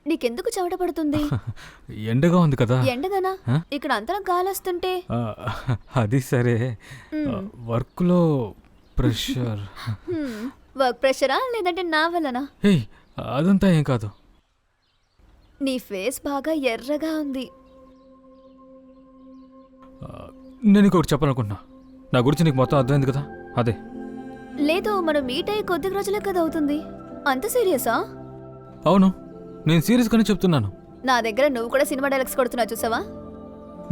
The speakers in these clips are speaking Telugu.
నీకెందుకు చెమట పడుతుంది? ఎండగా ఉంది కదా. ఎండగానా? ఇక్కడ అంతరం గాలొస్తుంటే. అది సరే, వర్క్లో ప్రెషర్. వర్క్ ప్రెషరా లేదంటే నా వల్లనా? ఏయ్, అదంతా ఏం కాదు. నీ ఫేస్ బాగా ఎర్రగా ఉంది. నేను ఇంకొకటి చెప్పాలనుకుంటున్నా. నా గురించి నీకు మొత్తం అర్థమైంది కదా. అదే లేదు, మనం మీట్ అయ్యి కొద్ది రోజులే కదా అవుతుంది. అంత సీరియసా? అవును, నేను సీరియస్గానే చెప్తున్నాను. నా దగ్గర నువ్వు కూడా సినిమా డైలాగ్స్ కొడుతున్నావు చూసావా?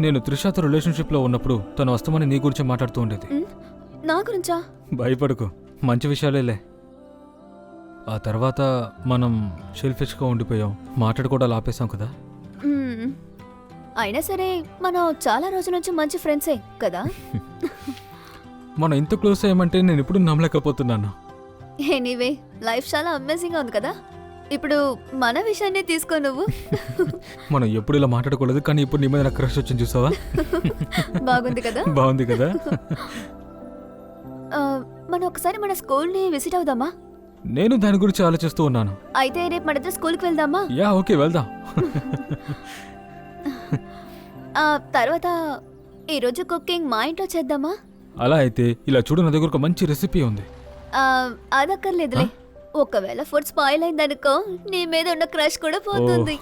నేను త్రిషాతో రిలేషన్షిప్లో ఉన్నప్పుడు తను వస్తామని నీ గురించి మాట్లాడుతూ ఉండేది. నా గురించా? భయపడకు, మంచి విషయాలేలే. ఆ తర్వాత మనం షెల్ఫిష్గా ఉండిపోయాం, మాట్లాడుకోవడాలు ఆపేశాం కదా. అయినా సరే మనం చాలా రోజుల నుంచి మంచి ఫ్రెండ్సే కదా. మనం ఇంత క్లోజ్ అయ్యామంటే నేను ఇప్పుడు నమ్మలేకపోతున్నాను. ఎనీవే, లైఫ్ చాలా అమేజింగ్గా ఉంది కదా. ఇప్పుడు మన విషయాన్ని తీసుకో నువ్వు. మనం ఎప్పుడు ఇలా మాట్లాడుకోలేదు, కానీ ఇప్పుడు నీ మీద నాకు క్రష్ వచ్చింది చూసావా. బాగుంది కదా. బాగుంది కదా. మనం ఒకసారి మన స్కూల్ని విజిట్ అవుదామా? నేను దాని గురించి ఆలోచిస్తూ ఉన్నాను. అయితే రేపు మన ఇద్దరు స్కూల్కి వెళ్దామా? యా, ఓకే, వెళ్దాం. తర్వాత ఈరోజు కుకింగ్ మా ఇంట్లో చేద్దామా? అలా అయితే ఇలా చూడు, నా దగ్గర ఒక మంచి రెసిపీ ఉంది. అదక్కర్లేదులే. ఒకవేళ ఫుడ్ స్పాయిల్ అయిందనుకో, నీ మీద ఉన్న క్రష్ కూడా పోతుంది.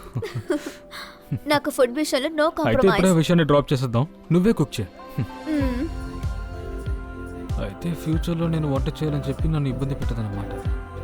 నాకు ఫుడ్ విషయంలో నో అయితే కాంప్రమైజ్. ఇప్పుడే విషయాన్ని డ్రాప్ చేసేద్దాం, నువ్వే కుక్ చేయి. అయితే ఫ్యూచర్లో నేను వంట చేయాలని చెప్పి నన్ను ఇబ్బంది పెట్టదన్నమాట.